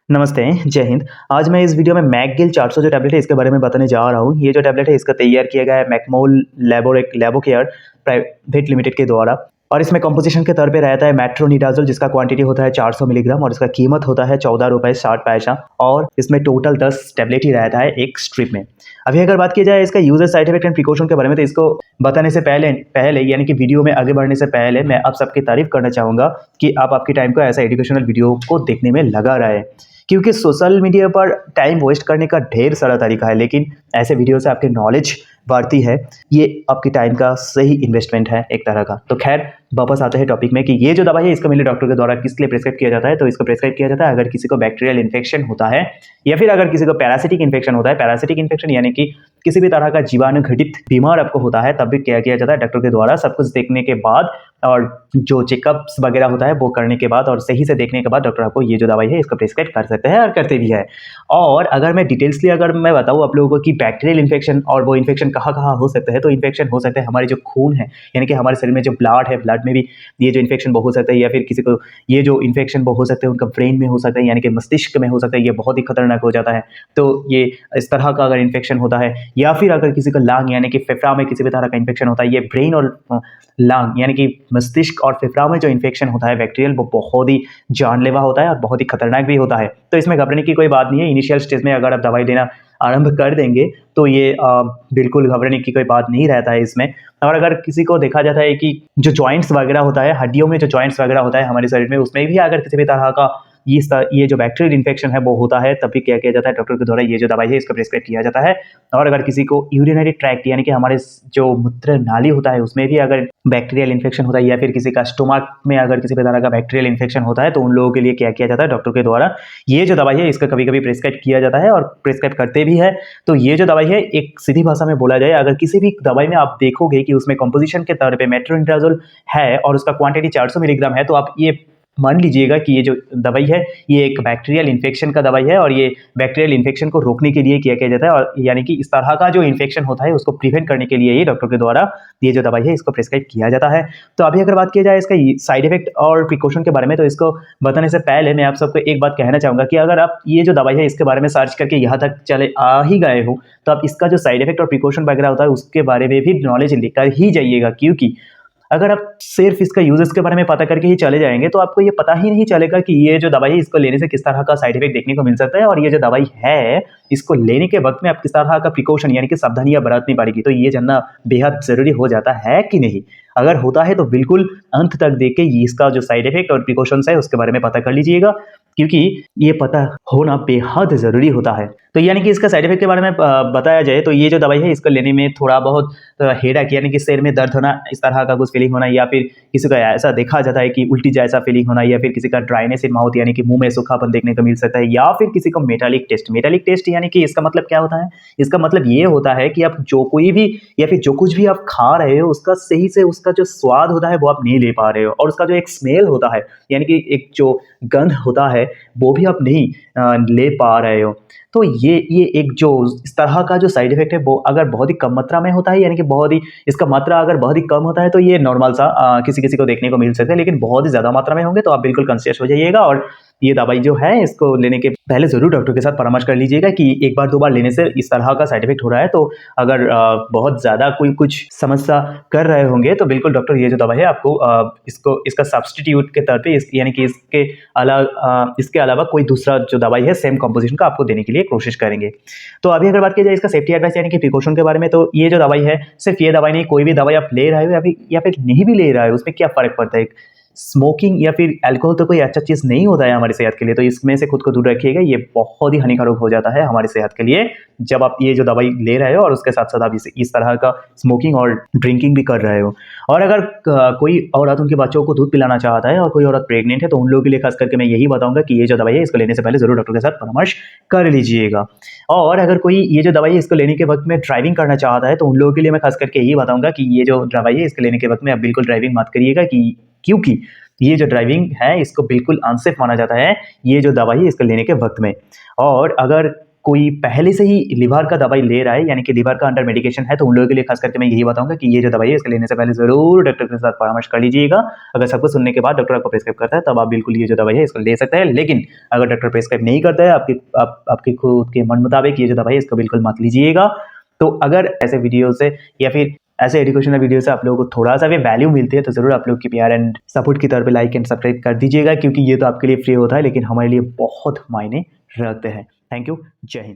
नमस्ते, जय हिंद। आज मैं इस वीडियो में मैकगिल 400 जो टैबलेट है इसके बारे में बताने जा रहा हूँ। ये जो टैबलेट है इसका तैयार किया गया है मैकमोल लैबोकेयर प्राइवेट लिमिटेड के द्वारा और इसमें कंपोजिशन के तौर पे रहता है मेट्रोनिडाज़ोल जिसका क्वांटिटी होता है 400 मिलीग्राम और इसका कीमत होता है ₹14.60 और इसमें टोटल 10 टैबलेट ही रहता है एक स्ट्रिप में। अभी अगर बात की जाए इसका user side effect and precaution के बारे में तो इसको बताने से पहले यानी कि वीडियो में आगे बढ़ने से पहले मैं आप सबकी तारीफ करना चाहूँगा कि आप आपकी टाइम को ऐसा एजुकेशनल वीडियो को देखने में लगा रहे हैं, क्योंकि सोशल मीडिया पर टाइम वेस्ट करने का ढेर सारा तरीका है, लेकिन ऐसे वीडियो से आपकी नॉलेज बढ़ती है। ये आपकी टाइम का सही इन्वेस्टमेंट है एक तरह का। तो खैर वापस आते हैं टॉपिक में कि ये जो दवाई है इसको मेरे डॉक्टर के द्वारा किस लिए प्रिस्क्राइब किया जाता है। तो इसको प्रिस्क्राइब किया जाता है अगर किसी को बैक्टीरियल इन्फेक्शन होता है या फिर अगर किसी को पैरासिटिक इन्फेक्शन होता है। पैरासिटिक इन्फेक्शन यानी कि किसी भी तरह का जीवाणु घटित बीमार आपको होता है, तब भी क्या किया जाता है डॉक्टर के द्वारा सब कुछ देखने के बाद और जो चेकअप्स वगैरह होता है वो करने के बाद और सही से देखने के बाद डॉक्टर आपको ये जो दवाई है इसको प्रिस्क्राइब कर सकते हैं और करते भी है। और अगर मैं डिटेल्सली अगर मैं बताऊँ आप लोगों को कि बैक्टीरियल इन्फेक्शन और वो इन्फेक्शन कहाँ कहाँ हो सकते हैं, तो इन्फेक्शन हो सकते हैं हमारे जो खून है यानी कि हमारे शरीर में जो ब्लड है, ब्लड में भी ये जो इन्फेक्शन वो हो सकता है, या फिर किसी को ये जो इन्फेक्शन वो हो सकते हैं उनका ब्रेन में हो सकता है यानी कि मस्तिष्क में हो सकता है। ये बहुत ही खतरनाक हो जाता है। तो ये इस तरह का अगर इन्फेक्शन होता है, या फिर अगर किसी को लांग यानी कि फेफड़ा में किसी भी तरह का इन्फेक्शन होता है, ये ब्रेन और लांग यानी कि मस्तिष्क और फेफड़ा में जो इन्फेक्शन होता है बैक्टीरियल, वो बहुत ही जानलेवा होता है और बहुत ही खतरनाक भी होता है। तो इसमें घबराने की कोई बात नहीं है। इनिशियल स्टेज में अगर आप दवाई लेना आरंभ कर देंगे तो ये बिल्कुल घबराने की कोई बात नहीं रहता है इसमें। और अगर किसी को देखा जाता है कि जो जॉइंट्स वगैरह होता है, हड्डियों में जो जॉइंट्स वगैरह होता है हमारे शरीर में, उसमें भी अगर किसी भी तरह का ये जो बैक्टीरियल इन्फेक्शन है वो होता है, तब भी क्या किया जाता है डॉक्टर के द्वारा ये जो दवाई है इसका प्रिस्क्राइब किया जाता है। और अगर किसी को यूरिनरी ट्रैक्ट यानी कि हमारे जो मूत्र नाली होता है उसमें भी अगर बैक्टीरियल इन्फेक्शन होता है, या फिर किसी का स्टोमक में अगर किसी भी तरह का बैक्टीरियल इन्फेक्शन होता है, तो उन लोगों के लिए क्या किया जाता है डॉक्टर के द्वारा ये जो दवाई है इसका कभी कभी प्रिस्क्राइब किया जाता है और प्रिस्क्राइब करते भी है। तो ये जो दवाई है एक सीधी भाषा में बोला जाए, अगर किसी भी दवाई में आप देखोगे कि उसमें कंपोजिशन के तौर पे मेट्रोनिडाज़ोल है और उसका क्वांटिटी 400 मिलीग्राम है, तो आप ये मान लीजिएगा कि ये जो दवाई है ये एक बैक्टीरियल इन्फेक्शन का दवाई है और ये बैक्टीरियल इन्फेक्शन को रोकने के लिए क्या किया जाता है, और यानी कि इस तरह का जो इन्फेक्शन होता है उसको प्रिवेंट करने के लिए ये डॉक्टर के द्वारा ये जो दवाई है इसको प्रिस्क्राइब किया जाता है। तो अभी अगर बात की जाए इसका साइड इफेक्ट और प्रिकॉशन के बारे में, तो इसको बताने से पहले मैं आप सबको एक बात कहना चाहूँगा कि अगर आप ये जो दवाई है इसके बारे में सर्च करके यहाँ तक चले आ ही गए हो, तो आप इसका जो साइड इफेक्ट और प्रिकॉशन वगैरह होता है उसके बारे में भी नॉलेज लेकर ही जाइएगा। क्योंकि अगर आप सिर्फ इसका यूजेस के बारे में पता करके ही चले जाएंगे तो आपको ये पता ही नहीं चलेगा कि ये जो दवाई है इसको लेने से किस तरह का साइड इफेक्ट देखने को मिल सकता है, और ये जो दवाई है इसको लेने के वक्त में आप किस तरह का प्रिकॉशन यानी कि सावधानियां बरतनी पड़ेगी। तो ये जानना बेहद जरूरी हो जाता है कि नहीं। अगर होता है तो बिल्कुल अंत तक देख के इसका जो साइड इफेक्ट और प्रिकॉशंस है उसके बारे में पता कर लीजिएगा, क्योंकि ये पता होना बेहद ज़रूरी होता है। तो यानी कि इसका साइड इफेक्ट के बारे में बताया जाए तो ये जो दवाई है इसको लेने में थोड़ा बहुत हेडेक यानी कि सिर में दर्द होना, इस तरह का कुछ फीलिंग होना, या फिर किसी का ऐसा देखा जाता है कि उल्टी जैसा फीलिंग होना, या फिर किसी का ड्राइनेस इन माउथ यानी कि मुंह में सूखापन देखने को मिल सकता है, या फिर किसी को मेटालिक टेस्ट यानी कि इसका मतलब क्या होता है, इसका मतलब ये होता है कि आप जो कोई भी या फिर जो कुछ भी आप खा रहे हो उसका सही से उसका जो स्वाद होता है वो आप नहीं ले पा रहे हो, और उसका जो एक स्मेल होता है यानी कि एक जो गंध होता है वो भी आप नहीं ले पा रहे हो। तो ये एक जो इस तरह का जो साइड इफेक्ट है वो अगर बहुत ही कम मात्रा में होता है यानी कि बहुत ही इसका मात्रा अगर बहुत ही कम होता है तो ये नॉर्मल सा किसी किसी को देखने को मिल सकता है, लेकिन बहुत ही ज़्यादा मात्रा में होंगे तो आप बिल्कुल कॉन्शियस हो जाइएगा। और ये दवाई जो है इसको लेने के पहले ज़रूर डॉक्टर के साथ परामर्श कर लीजिएगा कि एक बार दो बार लेने से इस तरह का साइड इफेक्ट हो रहा है। तो अगर बहुत ज़्यादा कोई कुछ समस्या कर रहे होंगे तो बिल्कुल डॉक्टर ये जो दवाई है आपको इसका सब्सटीट्यूट के तौर पे यानी कि इसके अलावा कोई दूसरा जो दवाई है सेम कंपोजिशन का आपको देने के लिए कोशिश करेंगे। तो अभी अगर बात की जाए इसका सेफ्टी एडवाइस यानी कि प्रिकॉशन के बारे में, तो ये जो दवाई है सिर्फ ये दवाई नहीं, कोई भी दवाई आप ले रहे हो या फिर नहीं भी ले रहे हो उसमें क्या फ़र्क पड़ता है। स्मोकिंग या फिर अल्कोहल तो कोई अच्छा चीज़ नहीं होता है हमारी सेहत के लिए, तो इसमें से खुद को दूर रखिएगा। ये बहुत ही हानिकारक हो जाता है हमारी सेहत के लिए जब आप ये जो दवाई ले रहे हो और उसके साथ साथ आप इस तरह का स्मोकिंग और ड्रिंकिंग भी कर रहे हो। और अगर कोई औरत उनके बच्चों को दूध पिलाना चाहता है और कोई औरत प्रेग्नेंट है तो उन लोगों के लिए खास करके मैं यही बताऊंगा कि ये जो दवाई है इसको लेने से पहले जरूर डॉक्टर के साथ परामर्श कर लीजिएगा। और अगर कोई ये जो दवाई है इसको लेने के वक्त में ड्राइविंग करना चाहता है तो उन लोगों के लिए मैं खास करके यही बताऊंगा कि ये जो दवाई है इसको लेने के वक्त में आप बिल्कुल ड्राइविंग मत करिएगा, क्योंकि ये जो ड्राइविंग है इसको बिल्कुल अनसेफ माना जाता है ये जो दवाई है इसको लेने के वक्त में। और अगर कोई पहले से ही लिवर का दवाई ले रहा है, यानी कि लिवर का अंडर मेडिकेशन है, तो उन लोगों के लिए खास करके मैं यही बताऊंगा कि ये जो दवाई है इसके लेने से पहले ज़रूर डॉक्टर के साथ परामर्श कर लीजिएगा। अगर सब कुछ सुनने के बाद डॉक्टर आपको प्रिस्क्राइब करता है तब आप बिल्कुल ये जो दवाई है इसको ले सकते हैं, लेकिन अगर डॉक्टर प्रिस्क्राइब नहीं करता है आपके खुद के मन मुताबिक ये जो दवाई है इसको बिल्कुल मत लीजिएगा। तो अगर ऐसे वीडियो से या फिर ऐसे एजुकेशनल वीडियो से आप लोगों को थोड़ा सा भी वैल्यू मिलती है तो ज़रूर आप लोग की प्यार एंड सपोर्ट की तौर पे लाइक एंड सब्सक्राइब कर दीजिएगा, क्योंकि ये तो आपके लिए फ्री होता है लेकिन हमारे लिए बहुत मायने रखते हैं। Thank you. जय हिंद।